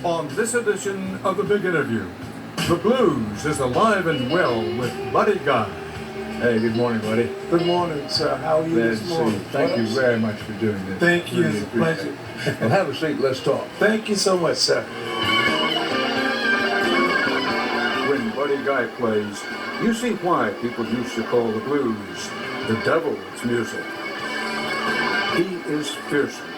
On this edition of The Big Interview, the blues is alive and well with Buddy Guy. Hey, good morning, buddy. Good morning, sir. How are you this morning? Thank you very much for doing this. Thank you. Really It's a pleasure. well, have a seat. Let's talk. Thank you so much, sir. When Buddy Guy plays, you see why people used to call the blues the devil's music. He is fearsome.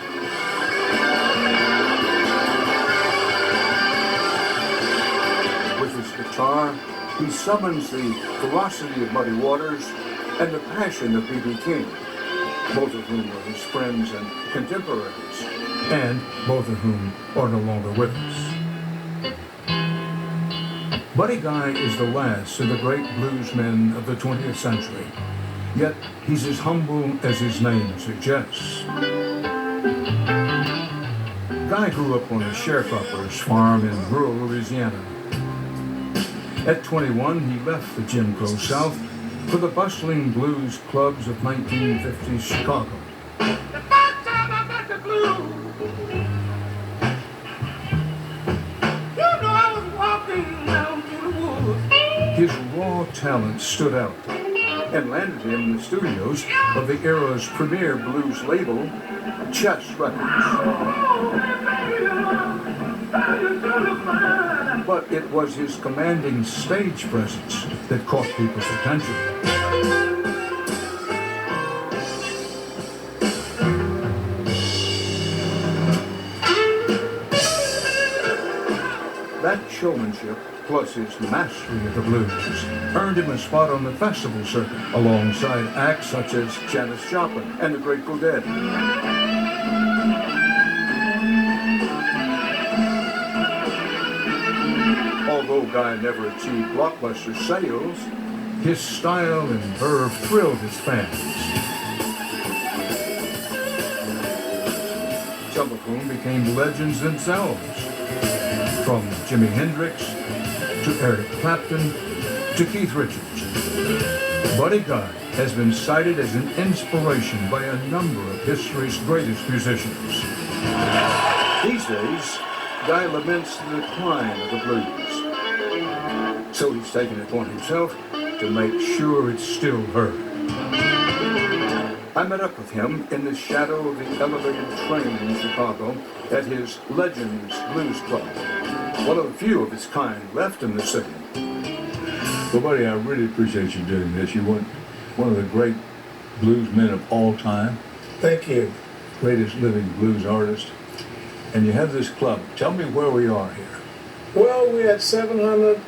With his guitar, he summons the ferocity of Muddy Waters and the passion of B.B. King, both of whom were his friends and contemporaries, and both of whom are no longer with us. Buddy Guy is the last of the great bluesmen of the 20th century, yet he's as humble as his name suggests. Guy grew up on a sharecropper's farm in rural Louisiana. At 21, he left the Jim Crow South for the bustling blues clubs of 1950s Chicago. His raw talent stood out and landed him in the studios of the era's premier blues label, Chess Records. But it was his commanding stage presence that caught people's attention. That showmanship, plus his mastery of the blues, earned him a spot on the festival circuit alongside acts such as Janis Joplin and the Grateful Dead. Although Guy never achieved blockbuster sales, his style and verve thrilled his fans, some of whom became legends themselves, from Jimi Hendrix to Eric Clapton to Keith Richards. Buddy Guy has been cited as an inspiration by a number of history's greatest musicians. These days, Guy laments the decline of the blues. So he's taken it upon himself to make sure it's still heard. I met up with him in the shadow of the elevated train in Chicago at his Legends Blues Club, one of the few of its kind left in the city. Well, buddy, I really appreciate you doing this. You're one of the great blues men of all time, Thank you. greatest living blues artist, and you have this club. Tell me where we are here. Well, we're at 700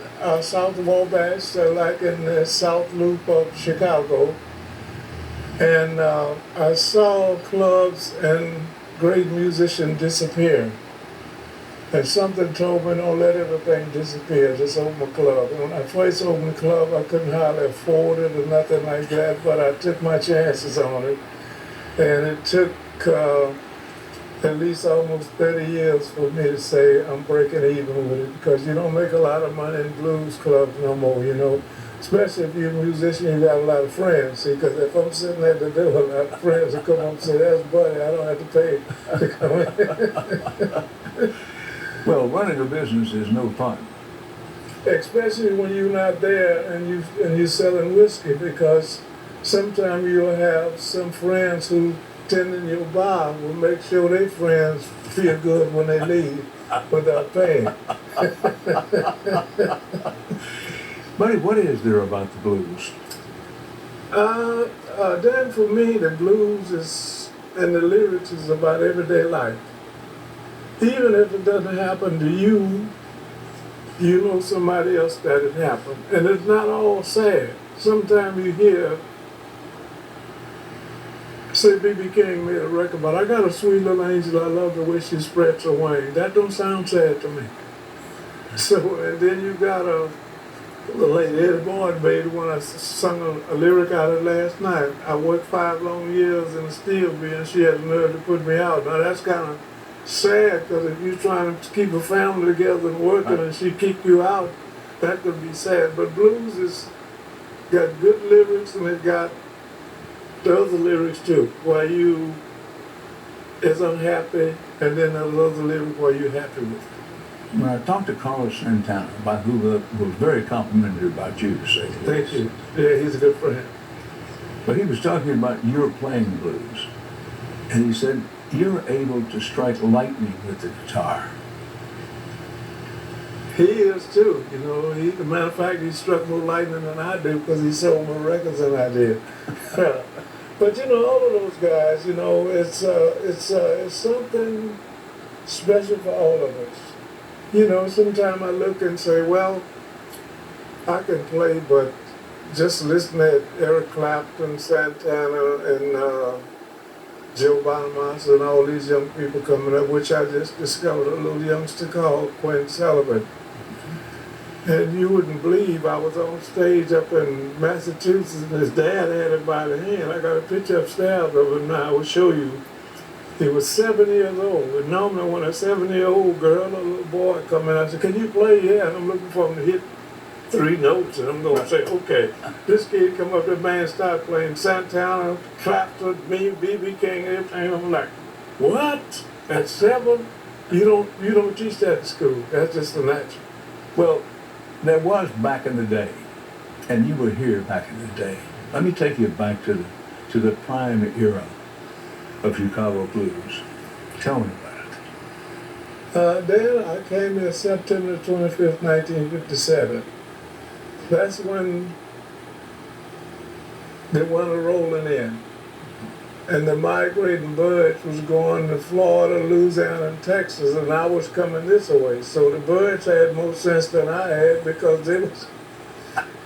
south of Wabash, like in the South Loop of Chicago. And I saw clubs and great musicians disappear. And something told me, don't let everything disappear, just open a club. And when I first opened the club, I couldn't hardly afford it or nothing like that, but I took my chances on it. And it took at least almost 30 years for me to say I'm breaking even with it, because you don't make a lot of money in blues clubs no more, you know. Especially if you're a musician, you got a lot of friends. See, because if I'm sitting at the door, a lot of friends will come up and say, that's Buddy, I don't have to pay to come in. Well, running a business is no fun. Especially when you're not there and you're selling whiskey, because sometimes you'll have some friends who tend in your bar will make sure their friends feel good when they leave without paying. Buddy, what is there about the blues? Then for me, the blues is, and the lyrics is about everyday life. Even if it doesn't happen to you, you know somebody else that it happened. And it's not all sad. Sometimes you hear, say B.B. King made a record about, I got a sweet little angel, I love the way she spreads her wings. That don't sound sad to me. So, and then you got the late Eddie Boyd made when I sung a lyric out of last night. I worked 5 long years in the steel bee and she had the nerve to put me out. Now that's kind of sad, because if you're trying to keep a family together and working and she kick you out, that could be sad. But blues is got good lyrics and it got the other lyrics too, where you is unhappy, and then there's other lyrics where you're happy with it. When I talked to Carlos Santana, about who was very complimentary about you, to say the Thank least. you. Yeah, he's a good friend. But he was talking about your playing blues. And he said, you're able to strike lightning with the guitar. He is too. You know, as a matter of fact, he struck more lightning than I do because he sold more records than I did. But you know, all of those guys, you know, it's something special for all of us. You know, sometimes I look and say, well, I can play, but just listening at Eric Clapton, Santana, and Joe Bonamassa and all these young people coming up, which I just discovered a little youngster called Quinn Sullivan. And you wouldn't believe I was on stage up in Massachusetts and his dad had him by the hand. I got a picture upstairs of him now. I will show you. He was 7 years old. And normally when a 7-year-old girl or little boy come in, I said, can you play? Yeah, and I'm looking for him to hit 3 notes. And I'm going to say, okay. This kid come up, the band started playing Santana, Clapton, me, B.B. King, everything. I'm like, what? At 7? You don't teach that in school. That's just the natural. Well, there was back in the day, and you were here back in the day. Let me take you back to the prime era of Chicago blues. Tell me about it. Then I came here September 25th, 1957. That's when they were rolling in. And the migrating birds was going to Florida, Louisiana, and Texas, and I was coming this way. So the birds had more sense than I had because they was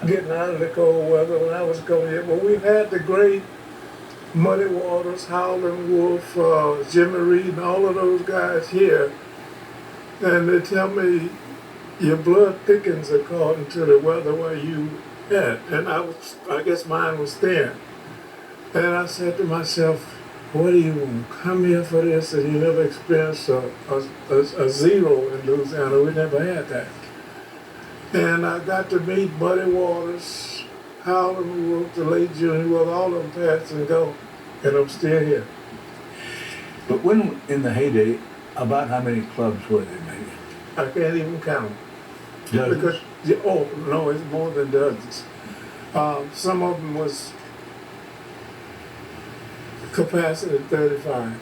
getting out of the cold weather when I was coming here. But we've had the great Muddy Waters, Howlin' Wolf, Jimmy Reed, and all of those guys here. And they tell me your blood thickens according to the weather where you at. And I guess mine was thin. And I said to myself, what do you want? Come here for this, and you never experienced a zero in Louisiana. We never had that. And I got to meet Muddy Waters, Howlin' Wolf, the late Junior, well, all of them passed and go, and I'm still here. But when, in the heyday, about how many clubs were there maybe? I can't even count. Dozens? Because, oh, no, it's more than dozens. Some of them was capacity 35.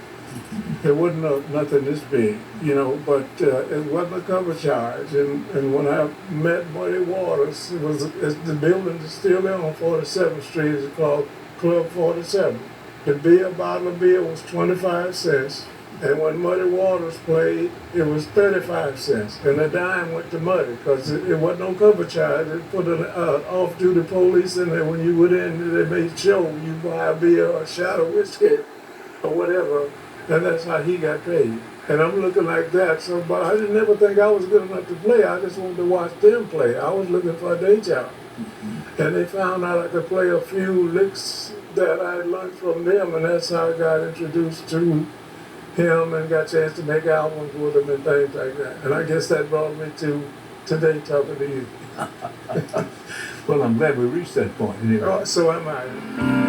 It wasn't nothing this big, you know, but it wasn't a cover charge. And when I met Muddy Waters, the building is still there on 47th Street. It's called Club 47. The bottle of beer was 25 cents. And when Muddy Waters played, it was 35 cents. And a dime went to Muddy because it wasn't no cover charge. They put an off-duty police in there. When you went in, they made sure you buy a beer or a shot of whiskey or whatever. And that's how he got paid. And I'm looking like that. So, but I didn't ever think I was good enough to play. I just wanted to watch them play. I was looking for a day job. And they found out I could play a few licks that I had learned from them. And that's how I got introduced to him and got a chance to make albums with him and things like that. And I guess that brought me to today talking to you. Well, I'm glad we reached that point anyway. So am I.